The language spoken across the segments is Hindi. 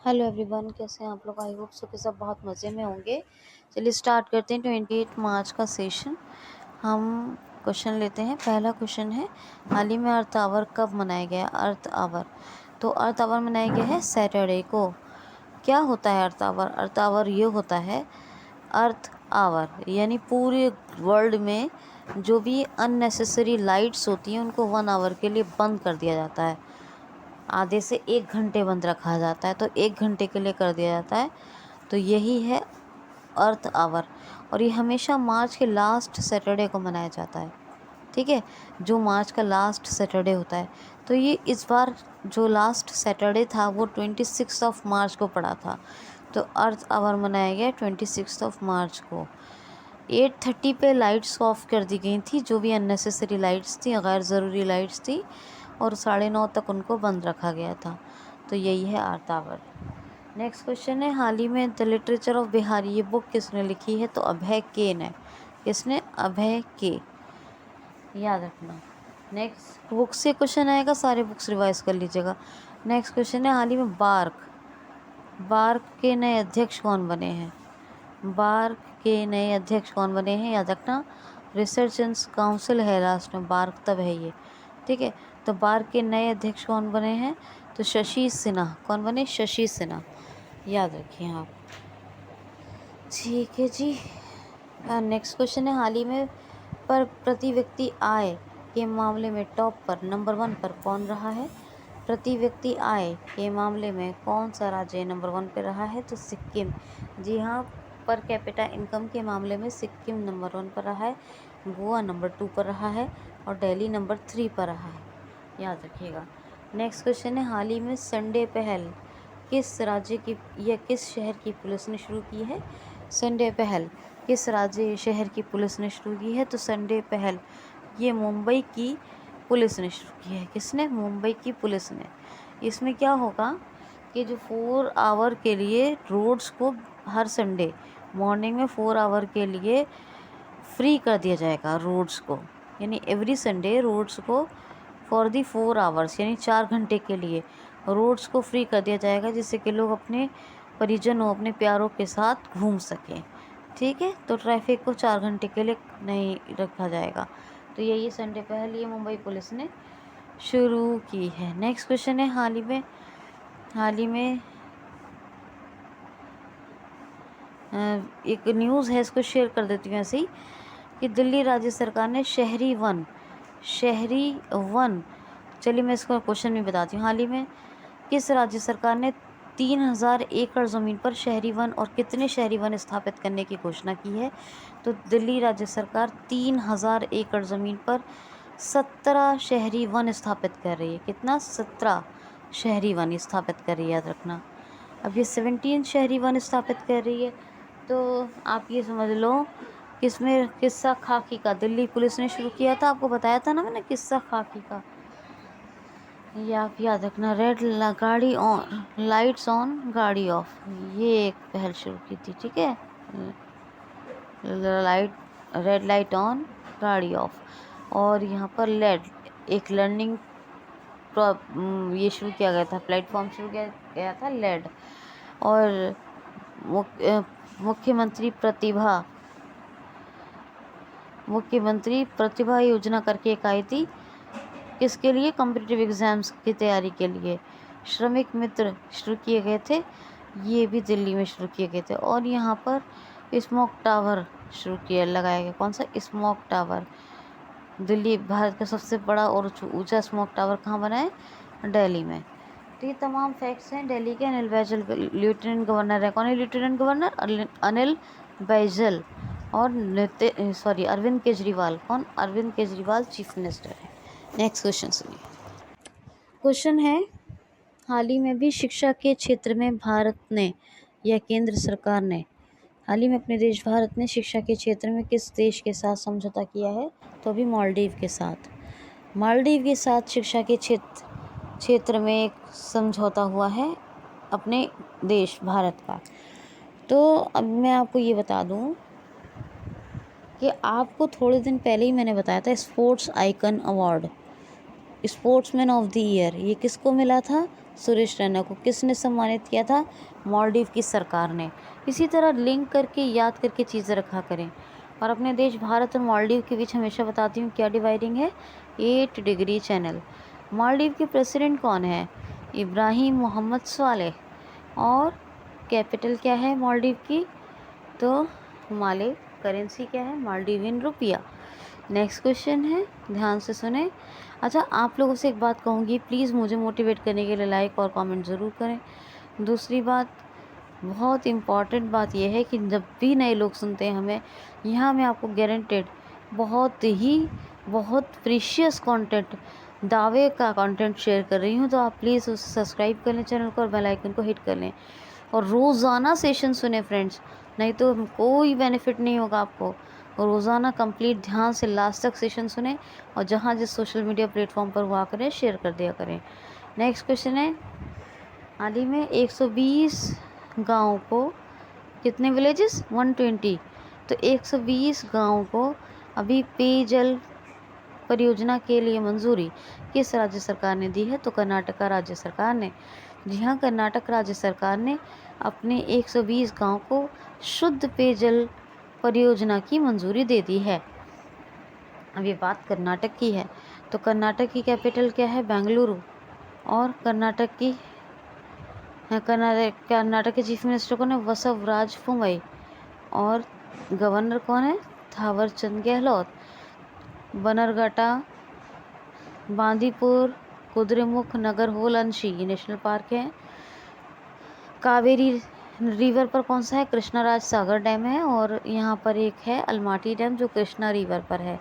हेलो एवरीवन, कैसे हैं आप लोग। आई होप सो कि सब बहुत मज़े में होंगे। चलिए स्टार्ट करते हैं 28 मार्च का सेशन। हम क्वेश्चन लेते हैं। पहला क्वेश्चन है, हाल ही में अर्थ आवर कब मनाया गया। अर्थ आवर, तो अर्थ आवर मनाया गया है सैटरडे को। क्या होता है अर्थ आवर? अर्थ आवर ये होता है, अर्थ आवर यानी पूरे वर्ल्ड में जो भी अननेसेसरी लाइट्स होती हैं उनको 1 आवर के लिए बंद कर दिया जाता है। आधे से 1 घंटे बंद रखा जाता है, तो 1 घंटे के लिए कर दिया जाता है। तो यही है अर्थ आवर, और ये हमेशा मार्च के लास्ट सैटरडे को मनाया जाता है। ठीक है, जो मार्च का लास्ट सैटरडे होता है। तो ये इस बार जो लास्ट सैटरडे था वो 26 मार्च को पड़ा था, तो अर्थ आवर मनाया गया 26 मार्च को। 8:30 पे लाइट्स ऑफ कर दी गई थी, जो भी अननेसेसरी लाइट्स थी, गैर ज़रूरी लाइट्स थी, और 9:30 तक उनको बंद रखा गया था। तो यही है अर्थ आवर। नेक्स्ट क्वेश्चन है, हाल ही में द लिटरेचर ऑफ बिहारी, ये बुक किसने लिखी है? तो अभय के ने। किसने? अभय के, याद रखना। नेक्स्ट बुक से क्वेश्चन आएगा, सारे बुक्स रिवाइज कर लीजिएगा। नेक्स्ट क्वेश्चन है, हाल ही में बार्क के नए अध्यक्ष कौन बने हैं? बार्क के नए अध्यक्ष कौन बने हैं, याद रखना। रिसर्च एंड काउंसिल है लास्ट में, बार्क तब है ये। ठीक है, तो बार्क के नए अध्यक्ष कौन बने हैं? तो शशि सिन्हा। कौन बने? शशि सिन्हा, याद रखिए आप। ठीक है जी। नेक्स्ट क्वेश्चन है, हाल ही में पर प्रति व्यक्ति आय के मामले में टॉप पर नंबर 1 पर कौन रहा है? प्रति व्यक्ति आय के मामले में कौन सा राज्य नंबर 1 पे रहा है? तो सिक्किम। जी हाँ, पर कैपिटा इनकम के मामले में सिक्किम नंबर 1 पर रहा है, गोवा नंबर 2 पर रहा है, और दिल्ली नंबर 3 पर रहा है, याद रखिएगा। नेक्स्ट क्वेश्चन है, हाल ही में संडे पहल किस राज्य की या किस शहर की पुलिस ने शुरू की है? संडे पहल किस राज्य शहर की पुलिस ने शुरू की है? तो संडे पहल ये मुंबई की पुलिस ने शुरू की है। किसने? मुंबई की पुलिस ने। इसमें क्या होगा कि जो 4 आवर के लिए रोड्स को हर संडे मॉर्निंग में 4 आवर के लिए फ्री कर दिया जाएगा रोड्स को, यानी एवरी संडे रोड्स को फॉर दी 4 आवर्स यानी 4 घंटे के लिए रोड्स को फ्री कर दिया जाएगा, जिससे कि लोग अपने परिजनों, अपने प्यारों के साथ घूम सकें। ठीक है, तो ट्रैफिक को 4 घंटे के लिए नहीं रखा जाएगा। तो यही संडे पहल ये मुंबई पुलिस ने शुरू की है। नेक्स्ट क्वेश्चन है, हाल ही में एक न्यूज़ है, इसको शेयर कर देती हूँ ऐसे ही, कि दिल्ली राज्य सरकार ने शहरी वन चलिए मैं इसको क्वेश्चन भी बताती हूँ। हाल ही में किस राज्य सरकार ने 3000 एकड़ ज़मीन पर शहरी वन और कितने शहरी वन स्थापित करने की घोषणा की है? तो दिल्ली राज्य सरकार 3000 एकड़ ज़मीन पर 17 शहरी वन स्थापित कर रही है। कितना? 17 शहरी वन स्थापित कर रही है, याद रखना। अब ये 17 शहरी वन स्थापित कर रही है, तो आप ये समझ लो किसमें किस्सा खाकी का दिल्ली पुलिस ने शुरू किया था। आपको बताया था ना मैंने, किस्सा खाकी का, ये आप याद रखना। गाड़ी ऑन, लाइट्स ऑन, गाड़ी ऑफ, ये एक पहल शुरू की थी। ठीक है, रेड लाइट ऑन, गाड़ी ऑफ। और यहाँ पर लेड, एक लर्निंग ये शुरू किया गया था, प्लेटफॉर्म शुरू किया गया था, लेड। और मुख्यमंत्री प्रतिभा योजना करके एक आई थी, किसके लिए? कॉम्पिटिटिव एग्ज़ाम्स की तैयारी के लिए। श्रमिक मित्र शुरू किए गए थे, ये भी दिल्ली में शुरू किए गए थे। और यहाँ पर स्मोक टावर लगाया गया। कौन सा? Smoke tower. दिल्ली भारत का सबसे बड़ा और ऊंचा स्मोक टावर कहाँ बना है? दिल्ली में। तो ये तमाम फैक्ट्स हैं दिल्ली के। अनिल बैजल लेफ्टिनेंट गवर्नर है। कौन है लेफ्टिनेंट गवर्नर? अनिल बैजल। और अरविंद केजरीवाल। कौन? अरविंद केजरीवाल चीफ मिनिस्टर है। नेक्स्ट क्वेश्चन सुनिए। क्वेश्चन है, हाल ही में भी शिक्षा के क्षेत्र में भारत ने या केंद्र सरकार ने हाल ही में अपने देश भारत ने शिक्षा के क्षेत्र में किस देश के साथ समझौता किया है? तो अभी मालदीव के साथ। मालदीव के साथ शिक्षा के क्षेत्र में एक समझौता हुआ है अपने देश भारत का। तो अब मैं आपको ये बता दूं कि आपको थोड़े दिन पहले ही मैंने बताया था, sports icon award, sportsman of the year, ये किसको मिला था? सुरेश रैना को किसने सम्मानित किया था? मालदीव की सरकार ने। इसी तरह लिंक करके याद करके चीज़ें रखा करें। और अपने देश भारत और मालदीव के बीच हमेशा बताती हूँ क्या डिवाइडिंग है, 8 डिग्री चैनल। मालदीव के प्रेसिडेंट कौन है? इब्राहिम मोहम्मद स्वालेह। और कैपिटल क्या है मालदीव की? तो माले। करेंसी क्या है? मालदीवियन रुपया। नेक्स्ट क्वेश्चन है, ध्यान से सुने। अच्छा, आप लोगों से एक बात कहूँगी, प्लीज़ मुझे मोटिवेट करने के लिए लाइक और कमेंट ज़रूर करें। दूसरी बात, बहुत इम्पॉर्टेंट बात यह है कि जब भी नए लोग सुनते हैं हमें, यहाँ मैं आपको गारंटेड बहुत प्रीशियस कंटेंट, दावे का कंटेंट शेयर कर रही हूँ। तो आप प्लीज़ उसे सब्सक्राइब कर लें चैनल को और बेल आइकन को हिट कर लें और रोज़ाना सेशन सुने फ्रेंड्स, नहीं तो कोई बेनिफिट नहीं होगा आपको। रोज़ाना कंप्लीट ध्यान से लास्ट तक सेशन सुने और जहाँ जिस सोशल मीडिया प्लेटफॉर्म पर हुआ करें शेयर कर दिया करें। नेक्स्ट क्वेश्चन है, हाल ही में 120 गाँव को, कितने विलेजेस? 120। तो 120 गाँव को अभी पेयजल परियोजना के लिए मंजूरी किस राज्य सरकार ने दी है? तो कर्नाटक राज्य सरकार ने। जी हाँ, कर्नाटक राज्य सरकार ने अपने 120 गांव को शुद्ध पेयजल परियोजना की मंजूरी दे दी है। अब ये बात कर्नाटक की है, तो कर्नाटक की कैपिटल क्या है? बेंगलुरु। और कर्नाटक के चीफ मिनिस्टर कौन है? बसवराज बोम्मई। और गवर्नर कौन है? थावरचंद गहलोत। बनरघट्टा, बांदीपुर, कुद्रेमुख, नगरहोल, अंशी ये नेशनल पार्क है। कावेरी रिवर पर कौन सा है? कृष्णाराज सागर डैम है। और यहाँ पर एक है अलमाटी डैम जो कृष्णा रिवर पर है।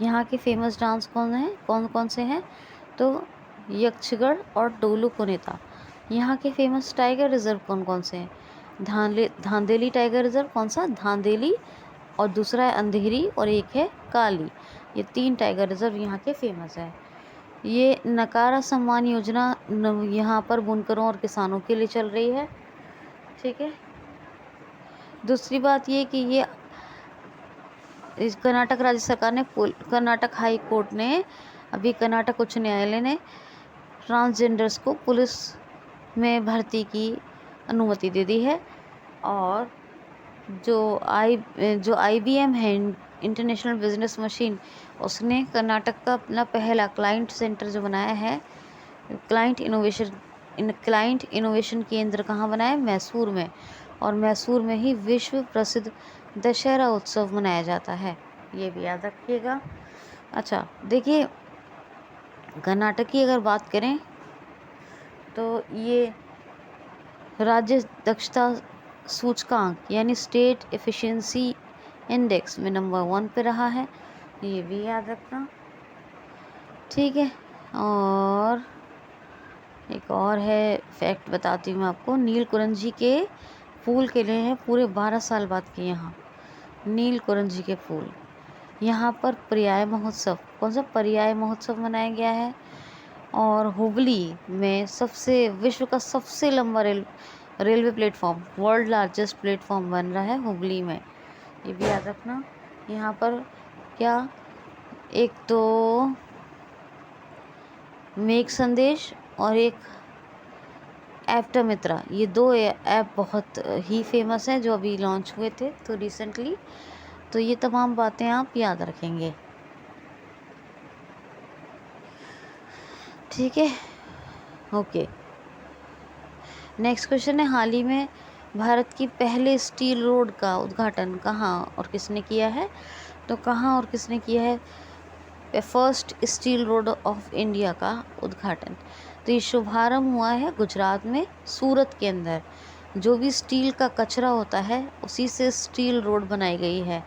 यहाँ के फेमस डांस कौन कौन से हैं? तो यक्षगढ़ और डोलू कुनेता। यहाँ के फेमस टाइगर रिजर्व कौन कौन से हैं? धांधेली टाइगर रिजर्व, कौन सा? धांधेली। और दूसरा है अंधेरी और एक है काली। ये 3 टाइगर रिजर्व यहाँ के फेमस है। ये नकारा सम्मान योजना यहाँ पर बुनकरों और किसानों के लिए चल रही है, ठीक है। दूसरी बात ये कि ये कर्नाटक राज्य सरकार ने, कर्नाटक हाई कोर्ट ने, अभी कर्नाटक उच्च न्यायालय ने ट्रांसजेंडर्स को पुलिस में भर्ती की अनुमति दे दी है। और जो IBM है, इंटरनेशनल बिजनेस मशीन, उसने कर्नाटक का अपना पहला क्लाइंट सेंटर जो बनाया है, क्लाइंट इनोवेशन केंद्र कहाँ बनाया? मैसूर में। और मैसूर में ही विश्व प्रसिद्ध दशहरा उत्सव मनाया जाता है, ये भी याद रखिएगा। अच्छा देखिए, कर्नाटक की अगर बात करें तो ये राज्य दक्षता सूचकांक यानी स्टेट एफिशिएंसी इंडेक्स में नंबर 1 पे रहा है, ये भी याद रखना, ठीक है। और एक और है फैक्ट बताती हूँ मैं आपको, नीलकुरंजी के फूल के लिए हैं पूरे 12 साल बाद के यहाँ नीलकुरंजी के फूल। यहाँ पर पर्याय महोत्सव, कौन सा? पर्याय महोत्सव मनाया गया है। और हुबली में विश्व का सबसे लंबा railway platform, world largest platform बन रहा है हुबली में, ये भी याद रखना। यहाँ पर क्या, एक तो मेघ संदेश और एक एप्टामित्रा, ये 2 ऐप बहुत ही फेमस हैं जो अभी लॉन्च हुए थे तो रिसेंटली। तो ये तमाम बातें आप याद रखेंगे, ठीक है, ओके। नेक्स्ट क्वेश्चन है, हाल ही में भारत की पहले स्टील रोड का उद्घाटन कहाँ और किसने किया है? तो कहाँ और किसने किया है? First steel road of India का उद्घाटन, तो ये शुभारंभ हुआ है गुजरात में, सूरत के अंदर। जो भी स्टील का कचरा होता है उसी से स्टील रोड बनाई गई है,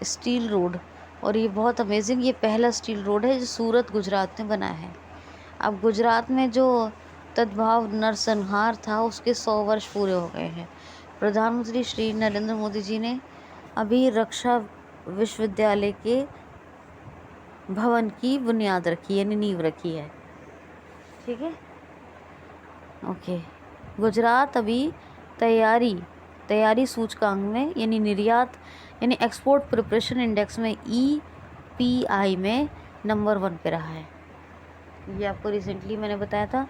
स्टील रोड। और ये बहुत अमेजिंग, ये पहला स्टील रोड है जो सूरत गुजरात में बना है। अब गुजरात में जो तद्भाव नरसंहार था उसके 100 वर्ष पूरे हो गए हैं। प्रधानमंत्री श्री नरेंद्र मोदी जी ने अभी रक्षा विश्वविद्यालय के भवन की बुनियाद रखी, यानी नींव रखी है, ठीक है, ओके। गुजरात अभी तैयारी सूचकांक में यानी निर्यात यानी एक्सपोर्ट प्रिपरेशन इंडेक्स में EPI में नंबर 1 पे रहा है। ये आपको रिसेंटली मैंने बताया था।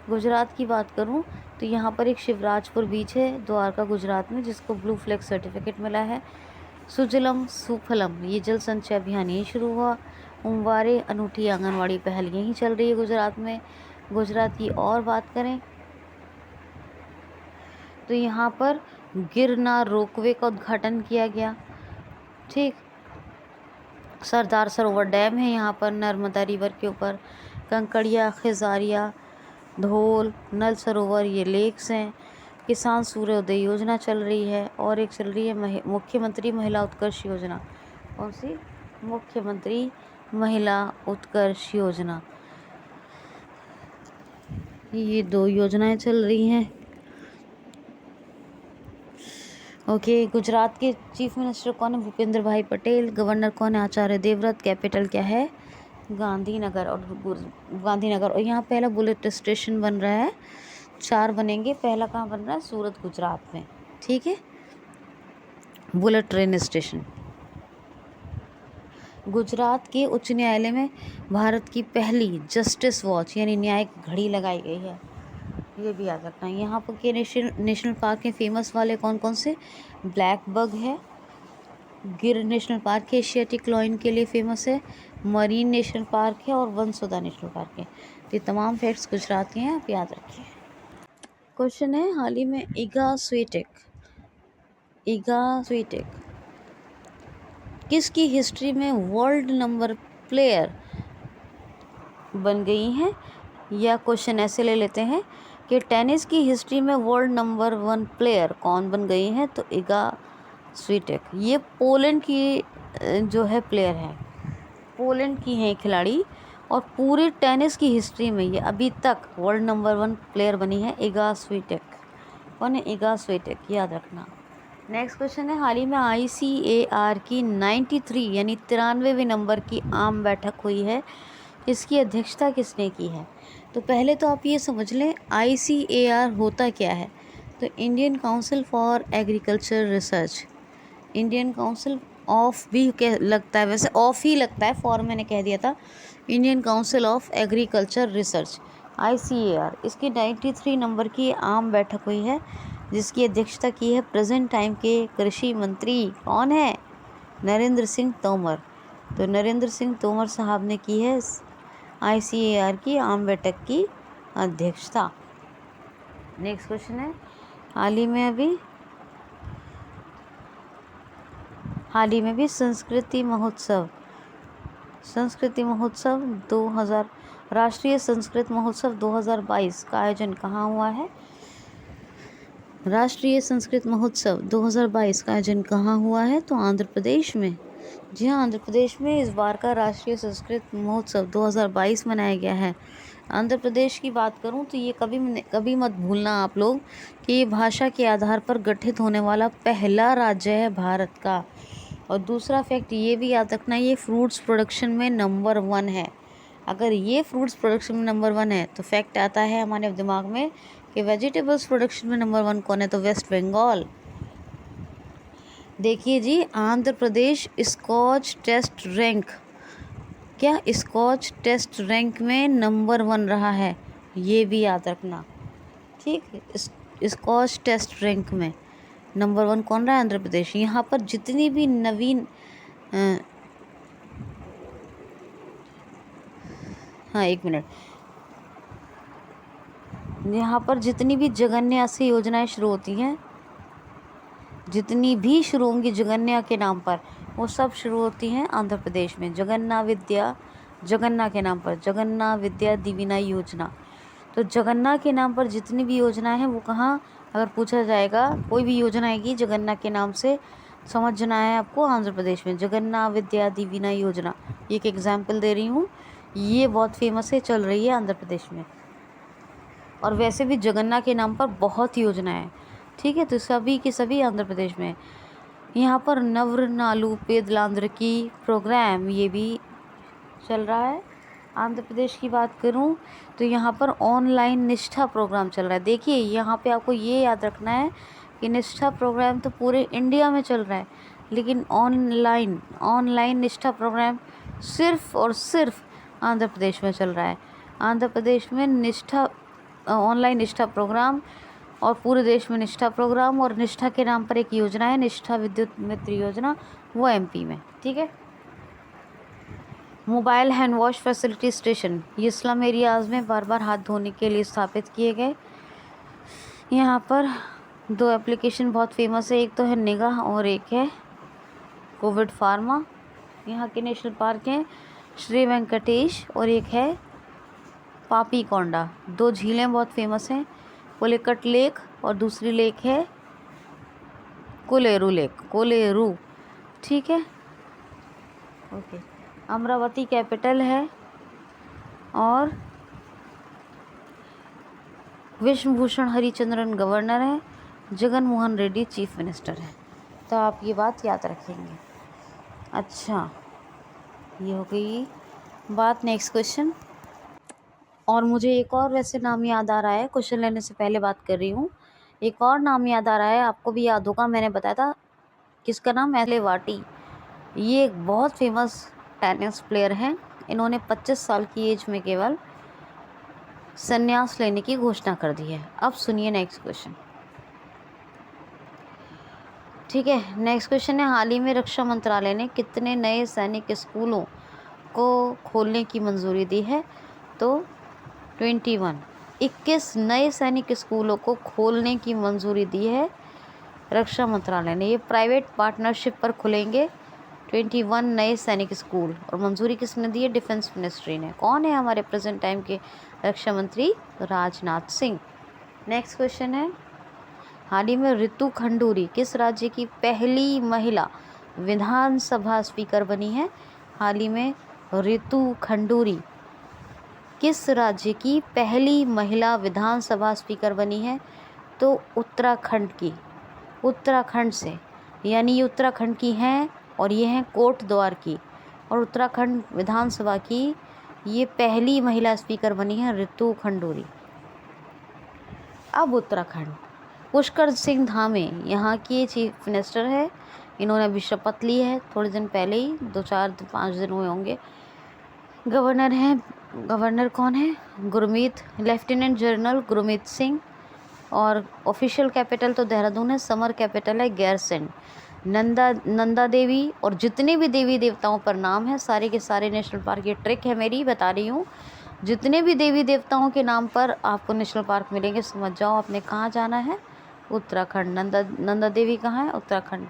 गुजरात की बात करूं तो यहाँ पर एक शिवराजपुर बीच है द्वारका गुजरात में, जिसको ब्लू फ्लैग सर्टिफिकेट मिला है। सुजलम सुफलम ये जल संचय अभियान यहीं शुरू हुआ। उमवारे अनूठी आंगनवाड़ी पहल यहीं चल रही है गुजरात में। गुजरात की और बात करें तो यहाँ पर गिरनार रोपवे का उद्घाटन किया गया। ठीक, सरदार सरोवर डैम है यहाँ पर नर्मदा रिवर के ऊपर। कंकड़िया, खिजारिया, धोल, नल सरोवर ये लेक्स हैं। किसान सूर्योदय योजना चल रही है, और एक चल रही है मुख्यमंत्री महिला उत्कर्ष योजना। कौन सी? मुख्यमंत्री महिला उत्कर्ष योजना। ये 2 योजनाएं चल रही हैं। ओके, गुजरात के चीफ मिनिस्टर कौन है? भूपेंद्र भाई पटेल। गवर्नर कौन है? आचार्य देवव्रत। कैपिटल क्या है? गांधीनगर। और यहाँ पहला बुलेट स्टेशन बन रहा है, 4 बनेंगे। पहला कहाँ बन रहा है? सूरत गुजरात में। ठीक है, बुलेट ट्रेन स्टेशन। गुजरात के उच्च न्यायालय में भारत की पहली जस्टिस वॉच यानी न्यायिक घड़ी लगाई गई है, ये भी याद रखना। यहाँ पर के नेशनल पार्क है फेमस वाले कौन कौन से? ब्लैक बग है, गिर नेशनल पार्क है एशियाटिक लॉयन के लिए फेमस है, मरीन नेशनल पार्क है, और वनसुधा नेशनल पार्क है। तो ये तमाम फैक्ट्स गुजरात के हैं, आप याद रखिए। क्वेश्चन है, हाल ही में इगा स्वीटेक किसकी हिस्ट्री में वर्ल्ड नंबर प्लेयर बन गई हैं? या क्वेश्चन ऐसे ले लेते हैं कि टेनिस की हिस्ट्री में वर्ल्ड नंबर 1 प्लेयर कौन बन गई हैं? तो इगा स्वीटेक। ये पोलैंड की जो है प्लेयर है, पोलैंड की है खिलाड़ी, और पूरे टेनिस की हिस्ट्री में ये अभी तक वर्ल्ड नंबर 1 प्लेयर बनी है इगा स्वीटेक। कौन है? इगा स्वीटेक, याद रखना। नेक्स्ट क्वेश्चन है, हाल ही में ICAR की 93 यानी 93वें नंबर की आम बैठक हुई है, इसकी अध्यक्षता किसने की है? तो पहले तो आप ये समझ लें ICAR होता क्या है। तो Indian council for agriculture research, Indian council of भी लगता है, वैसे ऑफ ही लगता है, फॉर मैंने कह दिया था। Indian council of agriculture research ICAR, इसकी 93 नंबर की आम बैठक हुई है, जिसकी अध्यक्षता की है प्रेजेंट टाइम के कृषि मंत्री। कौन है? नरेंद्र सिंह तोमर। तो नरेंद्र सिंह तोमर साहब ने की है ICAR की आम बैठक की अध्यक्षता। नेक्स्ट क्वेश्चन है, हाल ही में भी संस्कृति महोत्सव 2000 राष्ट्रीय संस्कृत महोत्सव 2022 का आयोजन कहाँ हुआ है? राष्ट्रीय संस्कृत महोत्सव 2022 का आयोजन कहाँ हुआ है? तो आंध्र प्रदेश में। जी हाँ, आंध्र प्रदेश में इस बार का राष्ट्रीय संस्कृत महोत्सव 2022 मनाया गया है। आंध्र प्रदेश की बात करूं तो ये कभी मत भूलना आप लोग कि ये भाषा के आधार पर गठित होने वाला पहला राज्य है भारत का। और दूसरा फैक्ट ये भी याद रखना, ये फ्रूट्स प्रोडक्शन में नंबर 1 है। अगर ये फ्रूट्स प्रोडक्शन में नंबर 1 है तो फैक्ट आता है हमारे दिमाग में कि वेजिटेबल्स प्रोडक्शन में नंबर 1 कौन है? तो वेस्ट बंगाल। देखिए जी, Andhra Pradesh scotch test rank में नंबर 1 रहा है, ये भी याद रखना। ठीक, स्कॉच टेस्ट रैंक में नंबर 1 कौन रहा है? आंध्र प्रदेश। यहाँ पर जितनी भी नवीन एक मिनट, यहाँ पर जितनी भी जगन्यासी योजनाएं शुरू होती हैं, जितनी भी शुरू होंगी जगन्या के नाम पर, वो सब शुरू होती हैं आंध्र प्रदेश में। जगन्ना के नाम पर जगन्ना विद्या दिविना योजना। तो जगन्ना के नाम पर जितनी भी योजना है वो कहाँ, अगर पूछा जाएगा कोई भी योजना आएगी जगन्ना के नाम से, समझना है आपको आंध्र प्रदेश में जगन्ना विद्या दिविना योजना। एक एग्जाम्पल दे रही हूँ, ये बहुत फेमस है, चल रही है आंध्र प्रदेश में। और वैसे भी जगन्ना के नाम पर बहुत योजना है। ठीक है, तो सभी के सभी आंध्र प्रदेश में। यहाँ पर नव्र नालू पेदलांध्र की प्रोग्राम ये भी चल रहा है। आंध्र प्रदेश की बात करूँ तो यहाँ पर ऑनलाइन निष्ठा प्रोग्राम चल रहा है। देखिए यहाँ पे आपको ये याद रखना है कि निष्ठा प्रोग्राम तो पूरे इंडिया में चल रहा है, लेकिन ऑनलाइन निष्ठा प्रोग्राम सिर्फ और सिर्फ आंध्र प्रदेश में चल रहा है। आंध्र प्रदेश में निष्ठा ऑनलाइन निष्ठा प्रोग्राम और पूरे देश में निष्ठा प्रोग्राम, और निष्ठा के नाम पर एक योजना है निष्ठा विद्युत मित्र योजना, वो एमपी में। ठीक है। Mobile hand wash facility station ये स्लम एरियाज़ में बार बार हाथ धोने के लिए स्थापित किए गए। यहाँ पर 2 एप्लीकेशन बहुत फेमस है, एक तो है निगाह और एक है कोविड फार्मा। यहाँ के नेशनल पार्क हैं श्री वेंकटेश और एक है पापी कोंडा। 2 झीलें बहुत फेमस हैं, पुलिकट लेक और दूसरी लेक है कोलेरू लेक, कोलेरू। ठीक है। ओके। अमरावती कैपिटल है और विश्वभूषण हरिचंद्रन गवर्नर है, जगन मोहन रेड्डी चीफ मिनिस्टर है। तो आप ये बात याद रखेंगे। अच्छा, ये हो गई बात। Next question. और मुझे एक और वैसे नाम याद आ रहा है, क्वेश्चन लेने से पहले बात कर रही हूँ। एक और नाम याद आ रहा है, आपको भी याद होगा, मैंने बताया था किसका नाम, एले वाटी। ये एक बहुत फेमस टेनिस प्लेयर हैं। इन्होंने 25 साल की एज में केवल संन्यास लेने की घोषणा कर दी है। अब सुनिए नेक्स्ट क्वेश्चन। ठीक है। नेक्स्ट क्वेश्चन है, हाल ही में रक्षा मंत्रालय ने कितने नए सैनिक स्कूलों को खोलने की मंजूरी दी है? तो 21 नए सैनिक स्कूलों को खोलने की मंजूरी दी है रक्षा मंत्रालय ने। ये प्राइवेट पार्टनरशिप पर खुलेंगे 21 नए सैनिक स्कूल, और मंजूरी किसने दी है? डिफेंस मिनिस्ट्री ने। कौन है हमारे प्रेजेंट टाइम के रक्षा मंत्री? राजनाथ सिंह। नेक्स्ट क्वेश्चन है, हाल ही में रितु खंडूरी किस राज्य की पहली महिला विधानसभा स्पीकर बनी है? हाल ही में रितु खंडूरी किस राज्य की पहली महिला विधानसभा स्पीकर बनी है? तो उत्तराखंड की, उत्तराखंड से, यानी ये उत्तराखंड की हैं और ये हैं कोटद्वार की, और उत्तराखंड विधानसभा की ये पहली महिला स्पीकर बनी है रितु खंडूरी। अब उत्तराखंड, पुष्कर सिंह धामी यहाँ की चीफ मिनिस्टर है। इन्होंने अभी शपथ ली है थोड़े दिन पहले ही, 2-4-5 दिन हुए होंगे। गवर्नर हैं, गवर्नर कौन है? Gurmeet, lieutenant general Gurmeet Singh. और ऑफिशियल कैपिटल तो देहरादून है, समर कैपिटल है गैरसैंण। नंदा देवी और जितने भी देवी देवताओं पर नाम है सारे के सारे नेशनल पार्क, ये ट्रिक है मेरी, बता रही हूँ, जितने भी देवी देवताओं के नाम पर आपको नेशनल पार्क मिलेंगे, समझ जाओ आपने कहाँ जाना है, उत्तराखंड। नंदा देवी कहाँ है? उत्तराखंड।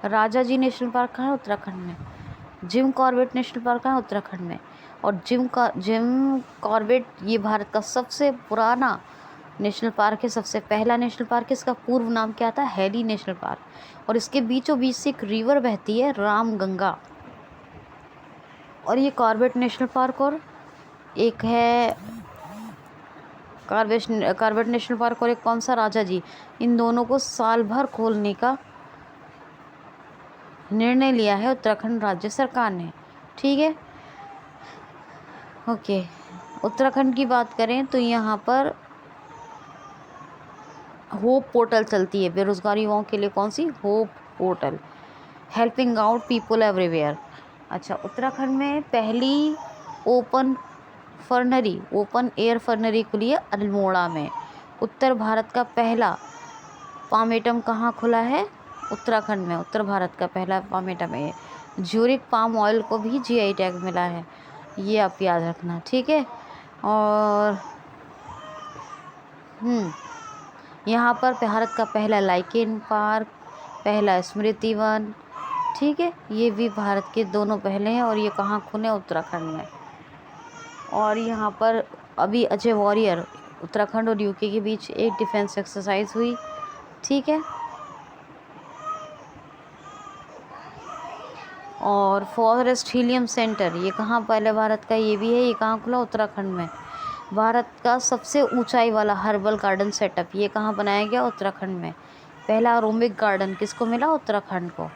राजा जी नेशनल पार्क कहाँ है? उत्तराखंड में। जिम कॉर्बेट नेशनल पार्क कहाँ है? उत्तराखंड में। और जिम कॉर्बेट ये भारत का सबसे पुराना नेशनल पार्क है, सबसे पहला नेशनल पार्क है। इसका पूर्व नाम क्या था? Hailey national park. और इसके बीचों बीच से एक रिवर बहती है, रामगंगा। और ये कॉर्बेट नेशनल पार्क और एक है कॉर्बेट नेशनल पार्क और एक कौन सा? राजा जी। इन दोनों को साल भर खोलने का निर्णय लिया है उत्तराखंड राज्य सरकार ने। ठीक है। ओके। उत्तराखंड की बात करें तो यहाँ पर होप पोर्टल चलती है बेरोजगार युवाओं के लिए। कौन सी? Hope portal, helping out people everywhere. अच्छा, उत्तराखंड में पहली ओपन एयर फर्नरी खुली है अल्मोड़ा में। उत्तर भारत का पहला पामेटम कहाँ खुला है? उत्तराखंड में। उत्तर भारत का पहला पामेटम है। ज्यूरिक पाम ऑयल को भी जीआई टैग मिला है, ये आप याद रखना। ठीक है। और यहाँ पर भारत का पहला लाइकेन पार्क, पहला स्मृति वन। ठीक है, ये भी भारत के दोनों पहले हैं और ये कहाँ खुले? उत्तराखंड में। और यहाँ पर अभी अजय वॉरियर उत्तराखंड और यूके के बीच एक डिफेंस एक्सरसाइज हुई। ठीक है। और फॉरेस्ट हीलियम सेंटर ये कहाँ पहले भारत का? ये भी है, ये कहाँ खुला? उत्तराखंड में। भारत का सबसे ऊंचाई वाला हर्बल गार्डन सेटअप ये कहाँ बनाया गया? उत्तराखंड में। पहला एरोमिक गार्डन किसको मिला? उत्तराखंड को।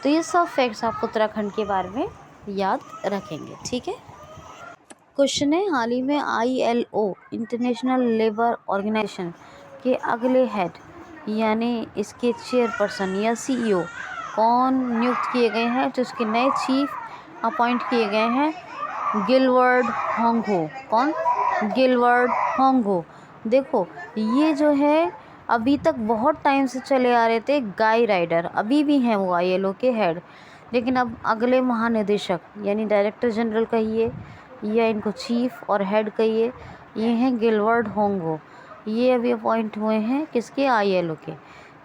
तो ये सब फैक्ट्स आप उत्तराखंड के बारे में याद रखेंगे। ठीक है। क्वेश्चन है, हाल ही में ILO इंटरनेशनल लेबर ऑर्गेनाइजेशन के अगले हेड यानी इसके चेयरपर्सन या CEO कौन नियुक्त किए गए हैं? तो इसके नए चीफ अपॉइंट किए गए हैं गिलवर्ड होंगो। कौन? गिलवर्ड होंगो। देखो ये जो है अभी तक बहुत टाइम से चले आ रहे थे गाय राइडर, अभी भी हैं वो ILO के हेड, लेकिन अब अगले महानिदेशक यानी डायरेक्टर जनरल कहिए या इनको चीफ और हेड कहिए, ये हैं गिलबर्ट होंगो। ये अभी अपॉइंट हुए हैं किसके, ILO के।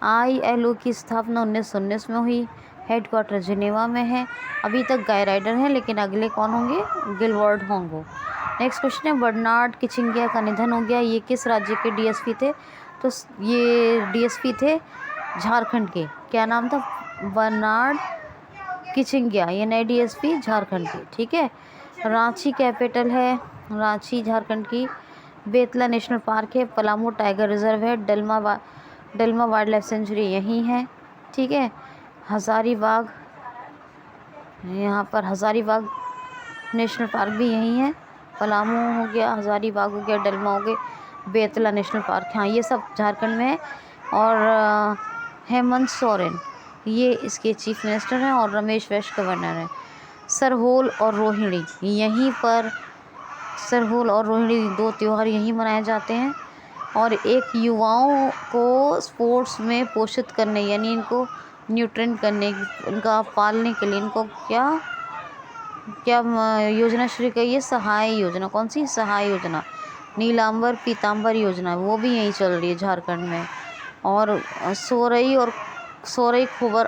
ILO की स्थापना 1919 में हुई, हेडक्वार्टर जिनेवा में है। अभी तक गाय राइडर हैं लेकिन अगले कौन होंगे, गिलबर्ट होंगो। नेक्स्ट क्वेश्चन है बर्नार्ड किचिंगिया का निधन हो गया। ये किस राज्य के DSP थे, तो ये DSP थे झारखंड के। क्या नाम था, बर्नार्ड किचिंगिया, ये नए DSP झारखंड के। ठीक है, रांची कैपिटल है, रांची झारखंड की। बेतला नेशनल पार्क है, पलामू टाइगर रिजर्व है, डलमा वाइल्ड लाइफ सेंचुरी यहीं है। ठीक है, हज़ारीबाग, यहाँ पर हज़ारीबाग नेशनल पार्क भी यहीं है। पलामू हो गया, हज़ारीबाग हो गया, डलमा हो गए, बेतला नेशनल पार्क, हाँ ये सब झारखंड में है। और हेमंत सोरेन ये इसके चीफ मिनिस्टर हैं और रमेश बैस गवर्नर हैं। सरहोल और रोहिणी यहीं पर, सरहोल और रोहिणी दो त्यौहार यहीं मनाए जाते हैं। और एक युवाओं को स्पोर्ट्स में पोषित करने यानी इनको न्यूट्रेन करने, इनका पालने के लिए इनको क्या क्या योजना शुरू की है, सहाय योजना। कौन सी, सहाय योजना। नीलांबर पीतांबर योजना वो भी यहीं चल रही है झारखंड में। और सोरई खोबर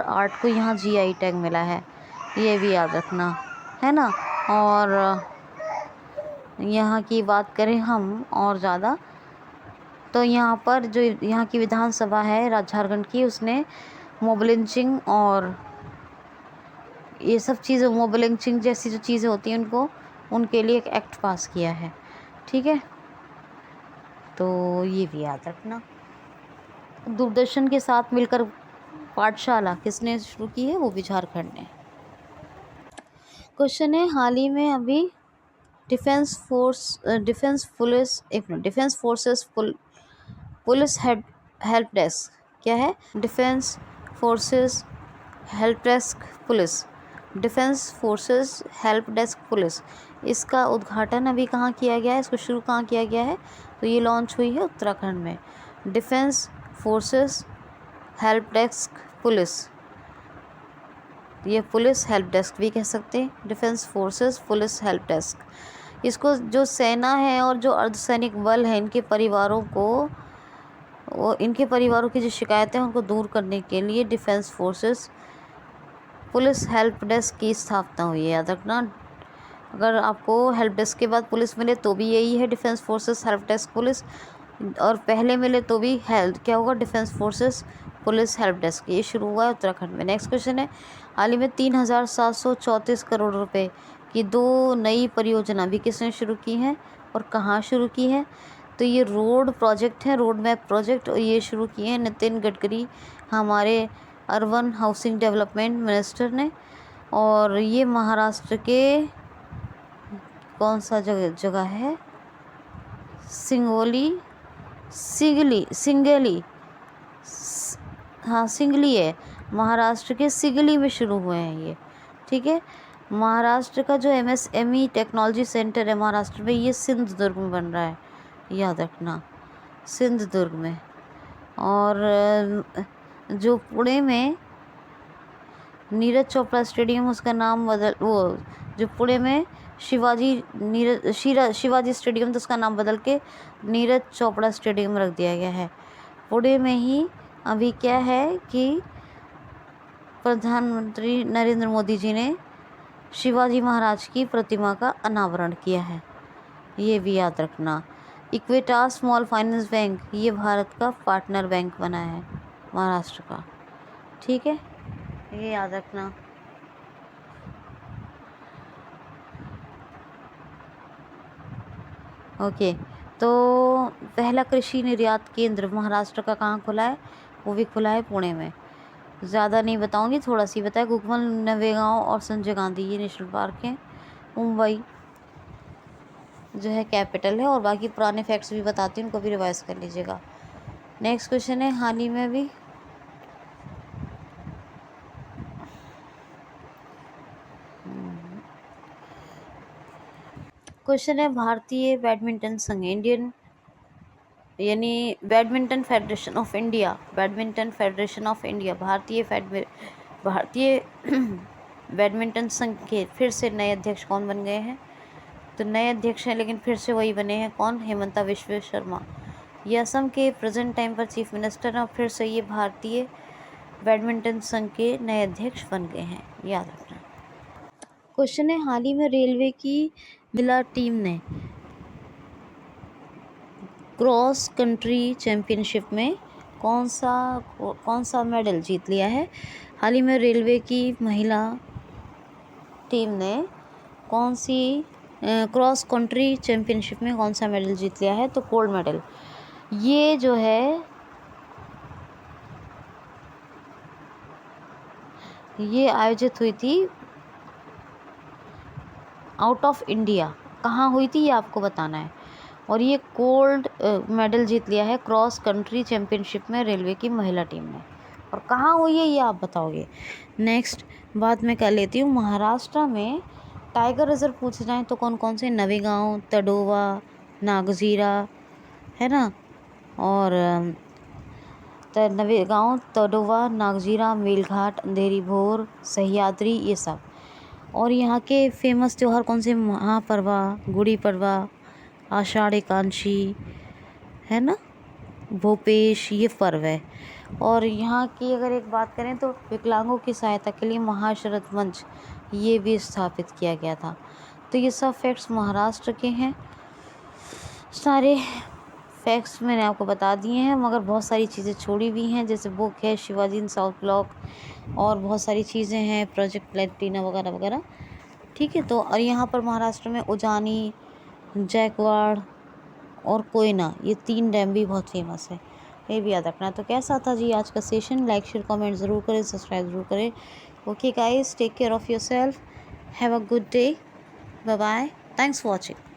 आर्ट को यहाँ GI टैग मिला है, ये भी याद रखना है ना। और यहाँ की बात करें हम और ज़्यादा, तो यहाँ पर जो यहाँ की विधानसभा है झारखंड की, उसने मोब लिंचिंग और ये सब चीज़ें, मोब लिंचिंग जैसी जो चीज़ें होती हैं उनको, उनके लिए एक एक्ट पास किया है। ठीक है, तो ये भी याद रखना। दूरदर्शन के साथ मिलकर पाठशाला किसने शुरू की है, वो भी झारखंड ने। क्वेश्चन है हाल ही में अभी defence forces police help desk, क्या है, defence forces help desk police, defence forces help desk police, इसका उद्घाटन अभी कहाँ किया गया है, इसको शुरू कहाँ किया गया है, तो ये लॉन्च हुई है उत्तराखंड में। Defence forces help desk police, ये पुलिस हेल्प डेस्क भी कह सकते हैं, defence forces police help desk. इसको जो सेना है और जो अर्धसैनिक बल है, इनके परिवारों की जो शिकायतें हैं उनको दूर करने के लिए defence forces police help desk की स्थापना हुई है, याद रखना। अगर आपको हेल्प डेस्क के बाद पुलिस मिले तो भी यही है, defence forces help desk police, और पहले मिले तो भी क्या होगा, defence forces police help desk. ये शुरू हुआ है उत्तराखंड में। नेक्स्ट क्वेश्चन है हाल ही में 3,734 करोड़ रुपए की 2 नई परियोजना भी किसने शुरू की हैं और कहाँ शुरू की है, तो ये रोड प्रोजेक्ट है, रोड मैप प्रोजेक्ट, और ये शुरू किए हैं नितिन गडकरी, हमारे अर्बन हाउसिंग डेवलपमेंट मिनिस्टर ने। और ये महाराष्ट्र के कौन सा जगह है, सिंगली है, महाराष्ट्र के सिगली में शुरू हुए हैं ये। ठीक है, महाराष्ट्र का जो MSME टेक्नोलॉजी सेंटर है महाराष्ट्र में, ये सिंधुदुर्ग में बन रहा है, याद रखना, सिंधुदुर्ग में। और जो पुणे में नीरज चोपड़ा स्टेडियम, उसका नाम जो पुणे में शिवाजी स्टेडियम, तो उसका नाम बदल के नीरज चोपड़ा स्टेडियम रख दिया गया है। पुणे में ही अभी क्या है कि प्रधानमंत्री नरेंद्र मोदी जी ने शिवाजी महाराज की प्रतिमा का अनावरण किया है, ये भी याद रखना। इक्विटास स्मॉल फाइनेंस बैंक, ये भारत का पार्टनर बैंक बना है महाराष्ट्र का। ठीक है, ये याद रखना। ओके, तो पहला कृषि निर्यात केंद्र महाराष्ट्र का कहाँ खुला है, वो भी खुला है पुणे में। ज़्यादा नहीं बताऊंगी, थोड़ा सी बताया। कुकमल, नवेगांव और संजय गांधी ये नेशनल पार्क हैं। मुंबई जो है कैपिटल है, और बाकी पुराने फैक्ट्स भी बताती हूँ, उनको भी रिवाइज कर लीजिएगा। नेक्स्ट क्वेश्चन है हाल ही में भी क्वेश्चन है भारतीय बैडमिंटन संघ, इंडियन यानी badminton federation of India, badminton federation of India, भारतीय बैडमिंटन संघ के फिर से नए अध्यक्ष कौन बन गए हैं? तो नए अध्यक्ष हैं लेकिन फिर से वही बने हैं, कौन? हेमंता विश्व शर्मा। ये असम के प्रेजेंट टाइम पर चीफ मिनिस्टर हैं और फिर से ये भारतीय बैडमिंटन संघ के नए अध्यक्ष बन गए हैं, याद रखना। क्वेश्चन है हाल ही में रेलवे की महिला टीम ने क्रॉस कंट्री चैंपियनशिप में कौन सा मेडल जीत लिया है? हाल ही में रेलवे की महिला टीम ने कौन सी क्रॉस कंट्री चैंपियनशिप में कौन सा मेडल जीत लिया है? तो गोल्ड मेडल। ये जो है ये आयोजित हुई थी आउट ऑफ इंडिया। कहाँ हुई थी ये आपको बताना है। और ये गोल्ड मेडल जीत लिया है क्रॉस कंट्री चैंपियनशिप में रेलवे की महिला टीम ने। और कहाँ हुई है ये आप बताओगे। नेक्स्ट बात मैं कर लेती हूँ, महाराष्ट्र में टाइगर रिजर्व पूछे जाएँ तो कौन कौन से? नवेगांव, तडोवा, नागजीरा, है ना, और नवेगांव, तडोवा, नागजीरा, मेलघाट, अंधेरी भोर, सह्याद्री, ये सब। और यहाँ के फेमस त्यौहार कौन से? महापर्वा, गुड़ी पड़वा, आषाढ़ एकादशी, है ना, भोपेश, ये पर्व है। और यहाँ की अगर एक बात करें तो विकलांगों की सहायता के लिए महाशरद मंच ये भी स्थापित किया गया था। तो ये सब फैक्ट्स महाराष्ट्र के हैं। सारे फैक्ट्स मैंने आपको बता दिए हैं, मगर बहुत सारी चीज़ें छोड़ी हुई हैं, जैसे बुक है शिवाजी इन साउथ ब्लॉक, और बहुत सारी चीज़ें हैं, प्रोजेक्ट प्लेटिना वगैरह वगैरह। ठीक है, तो और यहाँ पर महाराष्ट्र में उजानी, जैकवाड़ और कोयना, ये 3 डैम भी बहुत फेमस है, ये भी याद रखना। तो कैसा था जी आज का सेशन? लाइक शेयर कमेंट ज़रूर करें, सब्सक्राइब ज़रूर करें। Okay guys, take care of your self, have a good day, bye bye, thanks for watching.